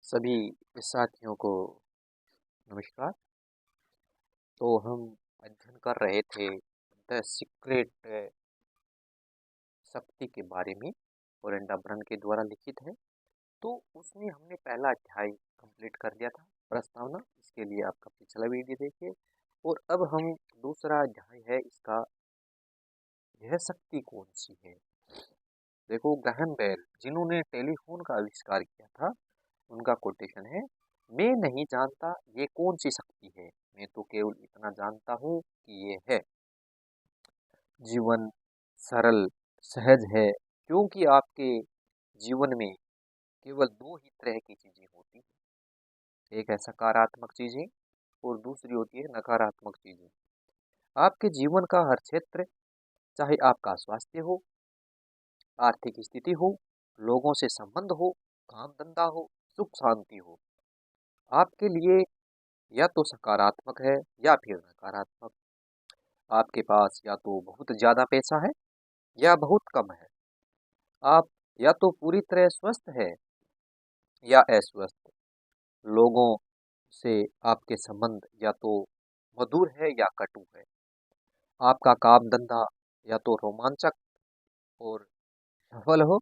सभी साथियों को नमस्कार। तो हम अध्ययन कर रहे थे द सीक्रेट शक्ति के बारे में, ओरेंडा ब्रन के द्वारा लिखित है। तो उसमें हमने पहला अध्याय कंप्लीट कर लिया था, प्रस्तावना। इसके लिए आपका पिछला वीडियो देखिए। और अब हम दूसरा अध्याय है इसका, यह शक्ति कौन सी है। देखो, ग्रैहम बेल जिन्होंने टेलीफोन का आविष्कार किया था, उनका कोटेशन है, मैं नहीं जानता ये कौन सी शक्ति है, मैं तो केवल इतना जानता हूँ कि ये है। जीवन सरल सहज है, क्योंकि आपके जीवन में केवल दो ही तरह की चीजें होती हैं। एक है सकारात्मक चीजें और दूसरी होती है नकारात्मक चीजें। आपके जीवन का हर क्षेत्र, चाहे आपका स्वास्थ्य हो, आर्थिक स्थिति हो, लोगों से संबंध हो, काम धंधा हो, सुख शांति हो, आपके लिए या तो सकारात्मक है या फिर नकारात्मक। आपके पास या तो बहुत ज्यादा पैसा है या बहुत कम है। आप या तो पूरी तरह स्वस्थ है या अस्वस्थ। लोगों से आपके संबंध या तो मधुर है या कटु है। आपका काम धंधा या तो रोमांचक और सफल हो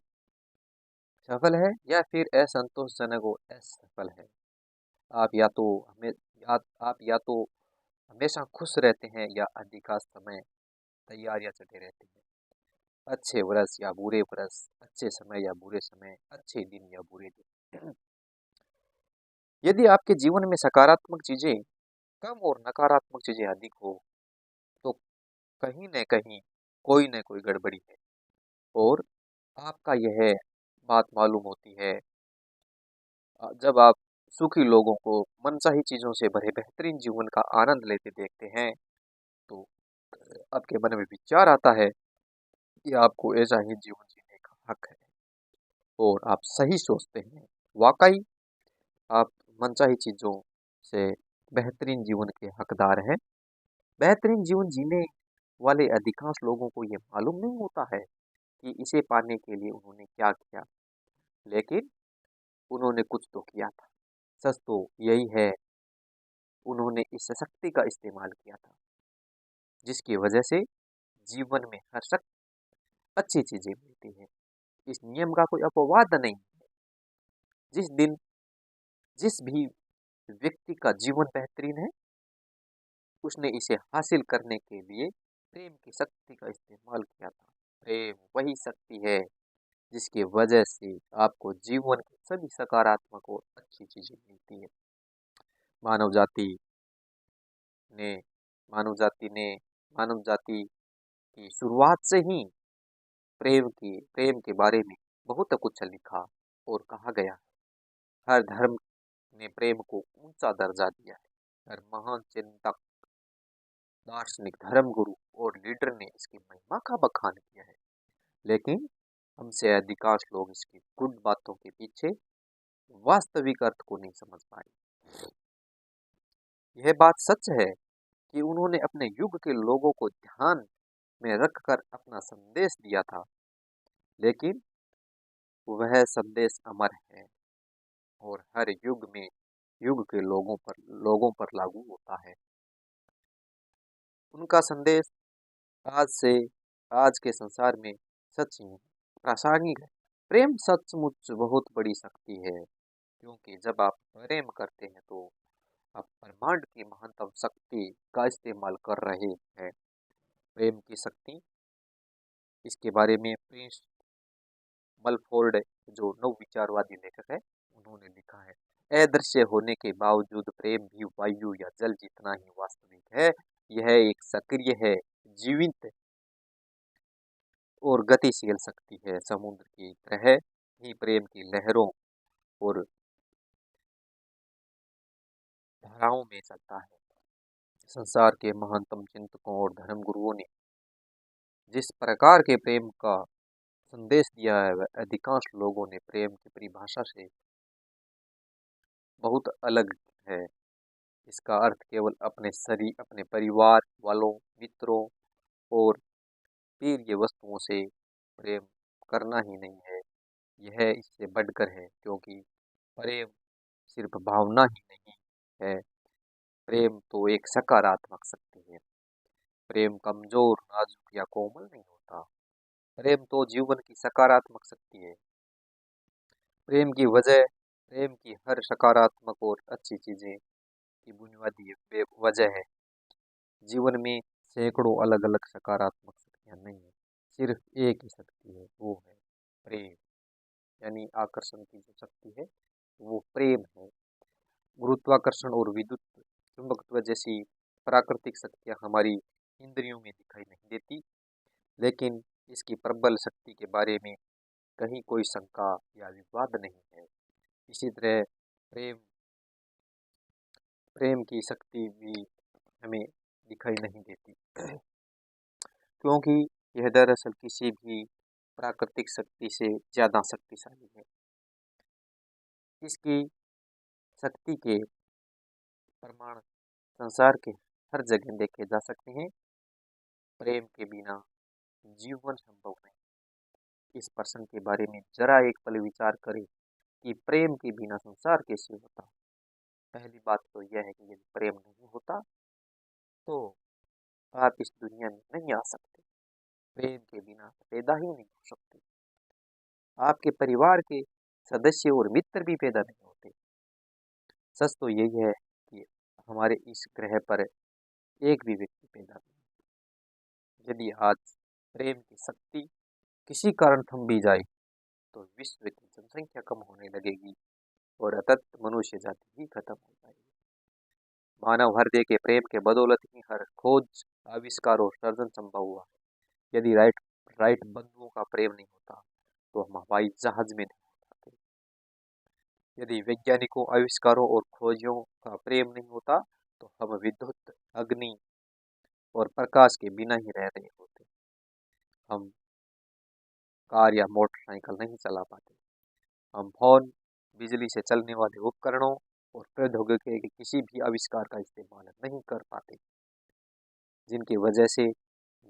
सफल है या फिर असंतोषजनक और असफल है। आप या तो हमें आप या तो हमेशा खुश रहते हैं या अधिकांश समय तैयारियां चढ़े रहते हैं। अच्छे वर्ष या बुरे वर्ष, अच्छे समय या बुरे समय, अच्छे दिन या बुरे दिन। यदि आपके जीवन में सकारात्मक चीजें कम और नकारात्मक चीजें अधिक हो, तो कहीं न कहीं कोई न कोई गड़बड़ी है। और आपका यह बात मालूम होती है जब आप सुखी लोगों को मनचाही चीजों से भरे बेहतरीन जीवन का आनंद लेते देखते हैं, तो आपके मन में विचार आता है कि आपको ऐसा ही जीवन जीने का हक है। और आप सही सोचते हैं, वाकई आप मनचाही चीजों से बेहतरीन जीवन के हकदार हैं। बेहतरीन जीवन जीने वाले अधिकांश लोगों को ये मालूम नहीं होता है कि इसे पाने के लिए उन्होंने क्या किया, लेकिन उन्होंने कुछ तो किया था। सच तो यही है, उन्होंने इस शक्ति का इस्तेमाल किया था, जिसकी वजह से जीवन में हर शख्स अच्छी चीजें मिलती हैं। इस नियम का कोई अपवाद नहीं है। जिस दिन जिस भी व्यक्ति का जीवन बेहतरीन है, उसने इसे हासिल करने के लिए प्रेम की शक्ति का इस्तेमाल किया था। प्रेम वही शक्ति है जिसकी वजह से आपको जीवन की सभी सकारात्मक और अच्छी चीजें मिलती है। मानव जाति ने मानव जाति ने मानव जाति की शुरुआत से ही प्रेम के बारे में बहुत कुछ लिखा और कहा गया है। हर धर्म ने प्रेम को ऊंचा दर्जा दिया है। हर महान चिंतक, दार्शनिक, धर्मगुरु और लीडर ने इसकी महिमा का बखान किया है। लेकिन हमसे अधिकांश लोग इसकी गुड बातों के पीछे वास्तविक अर्थ को नहीं समझ पाए। यह बात सच है कि उन्होंने अपने युग के लोगों को ध्यान में रखकर अपना संदेश दिया था, लेकिन वह संदेश अमर है और हर युग में युग के लोगों पर लागू होता है। उनका संदेश आज से आज के संसार में सच ही प्रासंगिक है। प्रेम सचमुच बहुत बड़ी शक्ति है, क्योंकि जब आप प्रेम करते हैं तो आप ब्रह्मांड की महत्तम शक्ति का इस्तेमाल कर रहे हैं। प्रेम की शक्ति, इसके बारे में प्रिंस मलफोर्ड, जो नव विचारवादी लेखक है, उन्होंने लिखा है, अदृश्य होने के बावजूद प्रेम भी वायु या जल जितना ही वास्तविक है। यह एक सक्रिय है, जीवित और गतिशील शक्ति है। समुद्र की तरह ही प्रेम की लहरों और धाराओं में चलता है। संसार के महानतम चिंतकों और धर्मगुरुओं ने जिस प्रकार के प्रेम का संदेश दिया है, वह अधिकांश लोगों ने प्रेम की परिभाषा से बहुत अलग है। इसका अर्थ केवल अपने परिवार वालों, मित्रों और प्रिय वस्तुओं से प्रेम करना ही नहीं है। यह इससे बढ़कर है, क्योंकि प्रेम सिर्फ भावना ही नहीं है। प्रेम तो एक सकारात्मक शक्ति है। प्रेम कमजोर, नाजुक या कोमल नहीं होता। प्रेम तो जीवन की सकारात्मक शक्ति है। प्रेम की वजह, प्रेम की हर सकारात्मक और अच्छी चीजें की बुनियादी वजह है। जीवन में सैकड़ों अलग अलग सकारात्मक शक्तियां नहीं है, सिर्फ एक ही शक्ति है, वो है प्रेम। यानी आकर्षण की जो शक्ति है वो प्रेम है। गुरुत्वाकर्षण और विद्युत चुंबकत्व जैसी प्राकृतिक शक्तियां हमारी इंद्रियों में दिखाई नहीं देती, लेकिन इसकी प्रबल शक्ति के बारे में कहीं कोई शंका या विवाद नहीं है। इसी तरह प्रेम प्रेम की शक्ति भी हमें दिखाई नहीं देती, क्योंकि यह दरअसल किसी भी प्राकृतिक शक्ति से ज्यादा शक्तिशाली है। इसकी शक्ति के प्रमाण संसार के हर जगह देखे जा सकते हैं। प्रेम के बिना जीवन संभव नहीं। इस प्रश्न के बारे में जरा एक पल विचार करें कि प्रेम के बिना संसार कैसे होता। पहली बात तो यह है कि यदि प्रेम नहीं होता तो आप इस दुनिया में नहीं आ सकते। प्रेम के बिना पैदा ही नहीं हो सकते। आपके परिवार के सदस्य और मित्र भी पैदा नहीं होते। सच तो यही है कि हमारे इस ग्रह पर एक भी व्यक्ति पैदा नहीं होता। यदि आज प्रेम की शक्ति किसी कारण थम भी जाए तो विश्व की जनसंख्या कम होने लगेगी और अतत मनुष्य जाति ही खत्म हो जाएगी। मानव हृदय के प्रेम के बदौलत ही हर खोज, आविष्कार और सर्जन संभव हुआ है। यदि राइट बंधुओं का प्रेम नहीं होता तो हम हवाई जहाज में नहीं उड़ते। यदि वैज्ञानिकों, आविष्कारों और खोजियों का प्रेम नहीं होता तो हम विद्युत, अग्नि और प्रकाश के बिना ही रह रहे होते। हम कार या मोटरसाइकिल नहीं चला पाते। हम फोन, बिजली से चलने वाले उपकरणों और प्रौद्योगिकी के किसी भी आविष्कार का इस्तेमाल नहीं कर पाते, जिनकी वजह से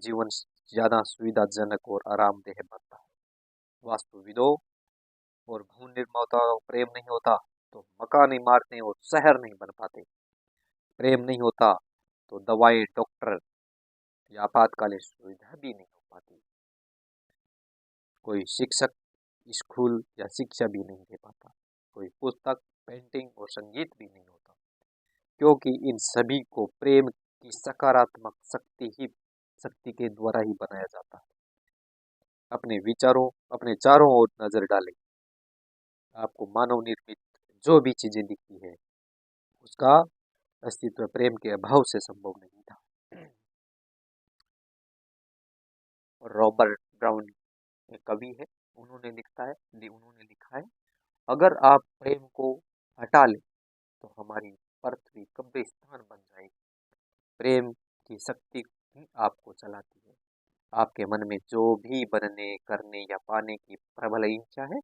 जीवन ज्यादा सुविधाजनक और आरामदेह बनता है। वास्तुविदों और भवन निर्माताओं का प्रेम नहीं होता तो मकान, इमारतें और शहर नहीं बन पाते। प्रेम नहीं होता तो दवाएं, डॉक्टर या आपातकालीन सुविधा भी नहीं हो पाती। कोई शिक्षक स्कूल या शिक्षा भी नहीं दे पाता। कोई पुस्तक, पेंटिंग और संगीत भी नहीं होता, क्योंकि इन सभी को प्रेम की सकारात्मक शक्ति के द्वारा ही बनाया जाता है। अपने विचारों, अपने चारों ओर नजर डालें। आपको मानव निर्मित जो भी चीजें दिखती है उसका अस्तित्व प्रेम के अभाव से संभव नहीं था। और रॉबर्ट ब्राउन एक कवि है, उन्होंने लिखा है, अगर आप प्रेम को हटा लें तो हमारी पृथ्वी कब्रिस्तान बन जाएगी। प्रेम की शक्ति ही आपको चलाती है। आपके मन में जो भी बनने, करने या पाने की प्रबल इच्छा है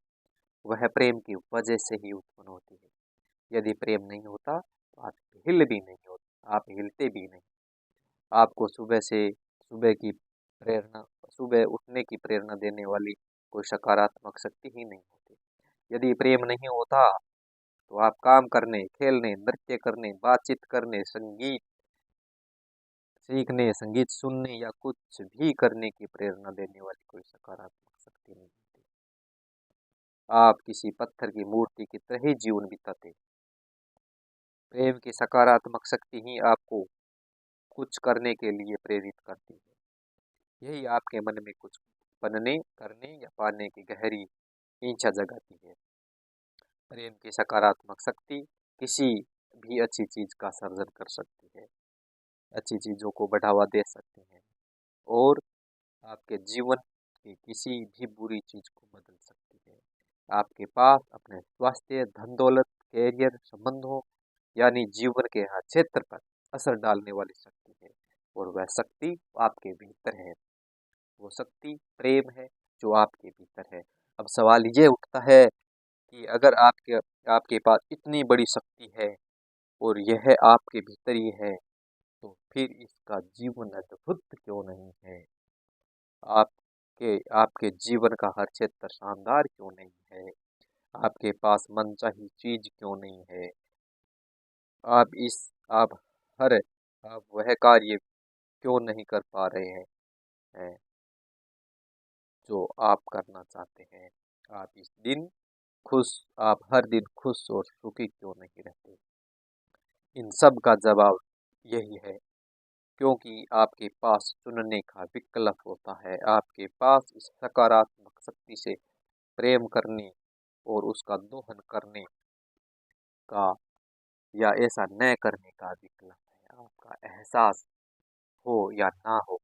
वह प्रेम की वजह से ही उत्पन्न होती है। यदि प्रेम नहीं होता तो आप हिल भी नहीं होते, आप हिलते भी नहीं। आपको सुबह की प्रेरणा, सुबह उठने की प्रेरणा देने वाली कोई सकारात्मक शक्ति ही नहीं होती। यदि प्रेम नहीं होता तो आप काम करने, खेलने, नृत्य करने, बातचीत करने, संगीत सीखने, संगीत सुनने या कुछ भी करने की प्रेरणा देने वाली कोई सकारात्मक शक्ति नहीं होती। आप किसी पत्थर की मूर्ति की तरह ही जीवन बिताते। प्रेम की सकारात्मक शक्ति ही आपको कुछ करने के लिए प्रेरित करती है। यही आपके मन में कुछ बनने, करने या पाने की गहरी इच्छा जगाती है। प्रेम की सकारात्मक शक्ति किसी भी अच्छी चीज का सर्जन कर सकती है, अच्छी चीजों को बढ़ावा दे सकती है और आपके जीवन की किसी भी बुरी चीज को बदल सकती है। आपके पास अपने स्वास्थ्य, धन दौलत, कैरियर, संबंधों यानी जीवन के हर क्षेत्र पर असर डालने वाली शक्ति है और वह शक्ति आपके भीतर है। वो शक्ति प्रेम है जो आपके भीतर है। अब सवाल ये उठता है कि अगर आपके पास इतनी बड़ी शक्ति है और यह आपके भीतर ही है तो फिर इसका जीवन अद्भुत क्यों नहीं है? आपके आपके जीवन का हर क्षेत्र शानदार क्यों नहीं है? आपके पास मनचाही चीज क्यों नहीं है? आप इस आप हर आप वह कार्य क्यों नहीं कर पा रहे हैं जो आप करना चाहते हैं? आप इस दिन खुश आप हर दिन खुश और सुखी क्यों नहीं रहते? इन सब का जवाब यही है, क्योंकि आपके पास चुनने का विकल्प होता है। आपके पास इस सकारात्मक शक्ति से प्रेम करने और उसका दोहन करने का या ऐसा न करने का विकल्प है। आपका एहसास हो या ना हो,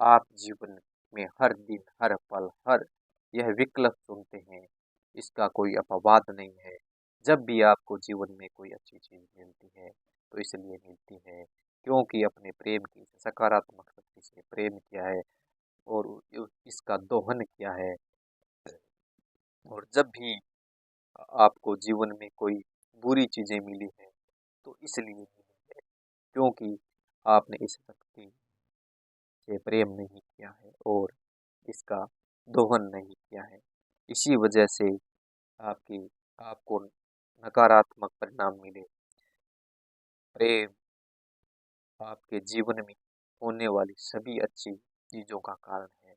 आप जीवन में हर दिन, हर पल, हर यह विकल्प चुनते हैं। इसका कोई अपवाद नहीं है। जब भी आपको जीवन में कोई अच्छी चीज़ मिलती है, तो इसलिए मिलती है क्योंकि अपने प्रेम की सकारात्मक शक्ति से प्रेम किया है और इसका दोहन किया है। और जब भी आपको जीवन में कोई बुरी चीज़ें मिली हैं, तो इसलिए मिली है क्योंकि आपने इस शक्ति से प्रेम नहीं किया है और इसका दोहन नहीं किया है। इसी वजह से आपकी आपको नकारात्मक परिणाम मिले। प्रेम आपके जीवन में होने वाली सभी अच्छी चीज़ों का कारण है।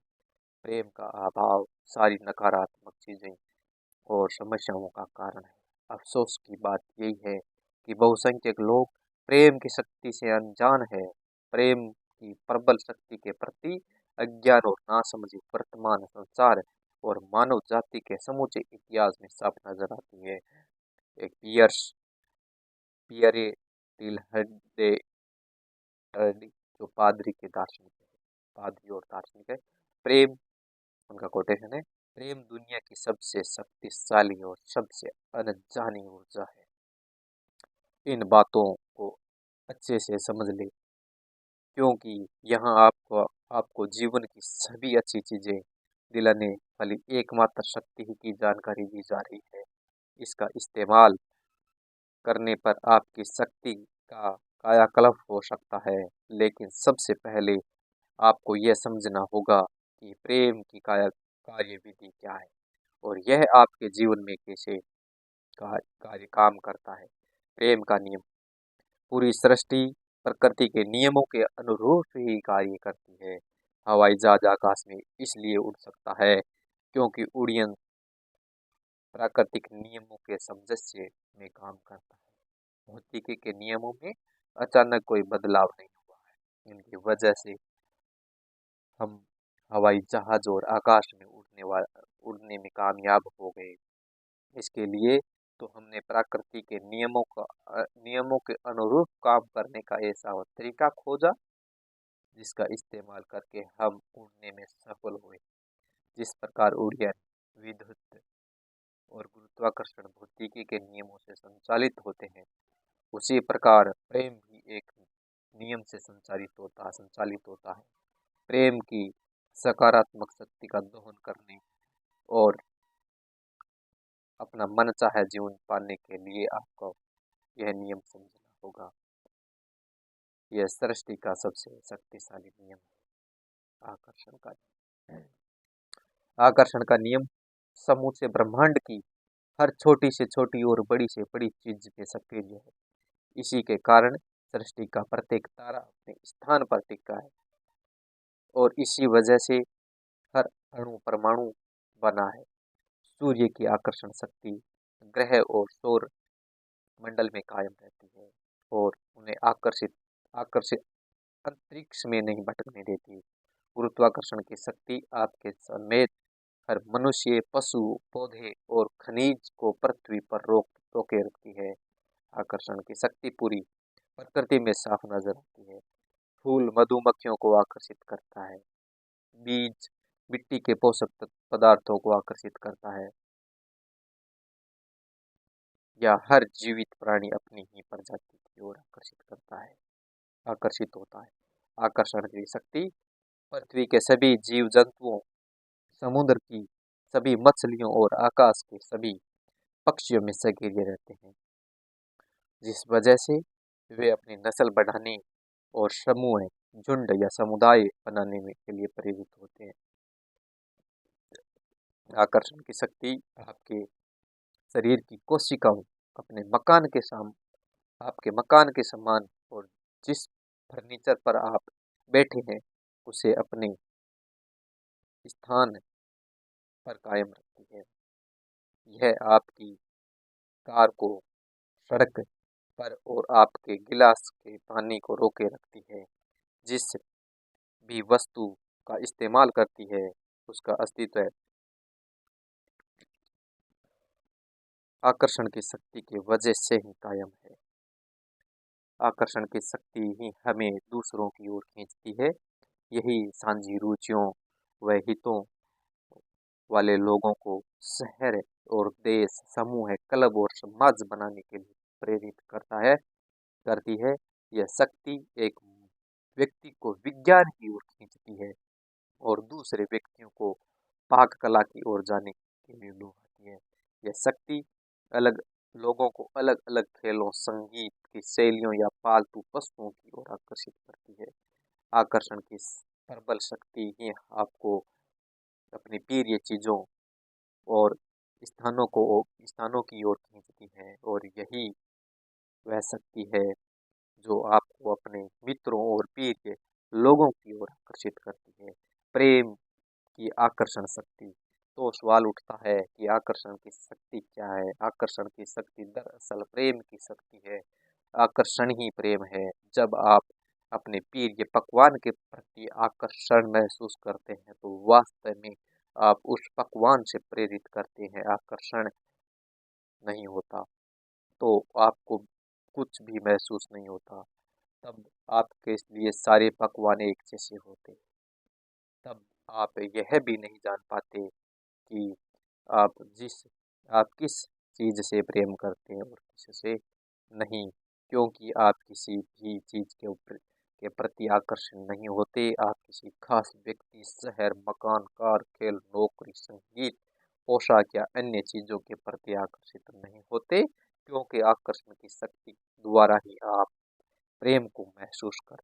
प्रेम का अभाव सारी नकारात्मक चीज़ें और समस्याओं का कारण है। अफसोस की बात यही है कि बहुसंख्यक लोग प्रेम की शक्ति से अनजान है। प्रेम की प्रबल शक्ति के प्रति अज्ञान और नासमझी वर्तमान संसार और मानव जाति के समूचे इतिहास में साफ नजर आती है। एक पियरे टिलहडे जो पादरी के दार्शनिक है, पादरी और दार्शनिक है। प्रेम, उनका कोटेशन है, प्रेम दुनिया की सबसे शक्तिशाली और सबसे अनजानी ऊर्जा है। इन बातों को अच्छे से समझ ले, क्योंकि यहाँ आपको आपको जीवन की सभी अच्छी चीजें दिलाने वाली एकमात्र शक्ति ही की जानकारी दी जा रही है। इसका इस्तेमाल करने पर आपकी शक्ति का कायाकल्प हो सकता है, लेकिन सबसे पहले आपको यह समझना होगा कि प्रेम की कार्य विधि क्या है और यह आपके जीवन में कैसे कार्य काम करता है। प्रेम का नियम, पूरी सृष्टि प्रकृति के नियमों के अनुरूप ही कार्य करती है। हवाई जहाज आकाश में इसलिए उड़ सकता है क्योंकि उड़ियन प्राकृतिक नियमों के सामंजस्य में काम करता है। भौतिकी के नियमों में अचानक कोई बदलाव नहीं हुआ है। इनकी वजह से हम हवाई जहाज और आकाश में उड़ने में कामयाब हो गए। इसके लिए तो हमने प्रकृति के नियमों के अनुरूप काम करने का ऐसा और तरीका खोजा जिसका इस्तेमाल करके हम उड़ने में सफल हुए। जिस प्रकार उड़ियन विद्युत और गुरुत्वाकर्षण भौतिकी के नियमों से संचालित होते हैं, उसी प्रकार प्रेम भी एक नियम से संचालित होता है। प्रेम की सकारात्मक शक्ति का दोहन करने और अपना मनचाहा जीवन पाने के लिए आपको यह नियम समझना होगा। यह सृष्टि का सबसे शक्तिशाली नियम है, आकर्षण का नियम। आकर्षण का नियम समूचे ब्रह्मांड की हर छोटी से छोटी और बड़ी से बड़ी चीज पे सक्रिय है। इसी के कारण सृष्टि का प्रत्येक तारा अपने स्थान पर टिका है और इसी वजह से हर अणु परमाणु बना है। सूर्य की आकर्षण शक्ति ग्रह और सौर मंडल में कायम रहती है और उन्हें आकर्षित आकर्षित अंतरिक्ष में नहीं भटकने देती। गुरुत्वाकर्षण की शक्ति आपके समेत हर मनुष्य, पशु, पौधे और खनिज को पृथ्वी पर रोके रखती है। आकर्षण की शक्ति पूरी प्रकृति में साफ नजर आती है। फूल मधुमक्खियों को आकर्षित करता है। बीज मिट्टी के पोषक पदार्थों को आकर्षित करता है, या हर जीवित प्राणी अपनी ही प्रजाति की ओर आकर्षित होता है। आकर्षण की शक्ति पृथ्वी के सभी जीव जंतुओं, समुद्र की सभी मछलियों और आकाश के सभी पक्षियों में सक्रिय रहते हैं, जिस वजह से वे अपनी नस्ल बढ़ाने और समूह, झुंड या समुदाय बनाने में के लिए प्रेरित होते हैं। आकर्षण की शक्ति आपके शरीर की कोशिकाओं अपने मकान के आपके मकान के समान और जिस फर्नीचर पर आप बैठे हैं उसे अपने स्थान पर कायम रखती है। यह आपकी कार को सड़क पर और आपके गिलास के पानी को रोके रखती है। जिस भी वस्तु का इस्तेमाल करती है उसका अस्तित्व आकर्षण की शक्ति की वजह से ही कायम है। आकर्षण की शक्ति ही हमें दूसरों की ओर खींचती है। यही साझी रुचियों व हितों वाले लोगों को शहर और देश, समूह, क्लब और समाज बनाने के लिए प्रेरित करती है। यह शक्ति एक व्यक्ति को विज्ञान की ओर खींचती है और दूसरे व्यक्तियों को पाक कला की ओर जाने के लिए लुभाती है। यह शक्ति अलग लोगों को अलग अलग खेलों, संगीत की शैलियों या पालतू पशुओं की ओर आकर्षित करती है। आकर्षण की प्रबल शक्ति ही आपको अपनी प्रिय चीजों और स्थानों की ओर खींचती है और यही वह शक्ति है जो आपको अपने मित्रों और प्रिय लोगों की ओर आकर्षित करती है। प्रेम की आकर्षण शक्ति। तो सवाल उठता है कि आकर्षण की शक्ति क्या है? आकर्षण की शक्ति दरअसल प्रेम की शक्ति है। आकर्षण ही प्रेम है। जब आप अपने प्रिय पकवान के प्रति आकर्षण महसूस करते हैं तो वास्तव में आप उस पकवान से प्रेरित करते हैं, आकर्षण नहीं होता तो आपको कुछ भी महसूस नहीं होता। तब आपके लिए सारे पकवान एक जैसे होते। तब आप यह भी नहीं जान पाते कि आप आप किस चीज़ से प्रेम करते हैं और किस से नहीं, क्योंकि आप किसी भी चीज़ के प्रति आकर्षण नहीं होते। आप किसी खास व्यक्ति, शहर, मकान, कार, खेल, नौकरी, संगीत, पोशाक या अन्य चीज़ों के प्रति आकर्षित नहीं होते, क्योंकि आकर्षण की शक्ति द्वारा ही आप प्रेम को महसूस करते हैं।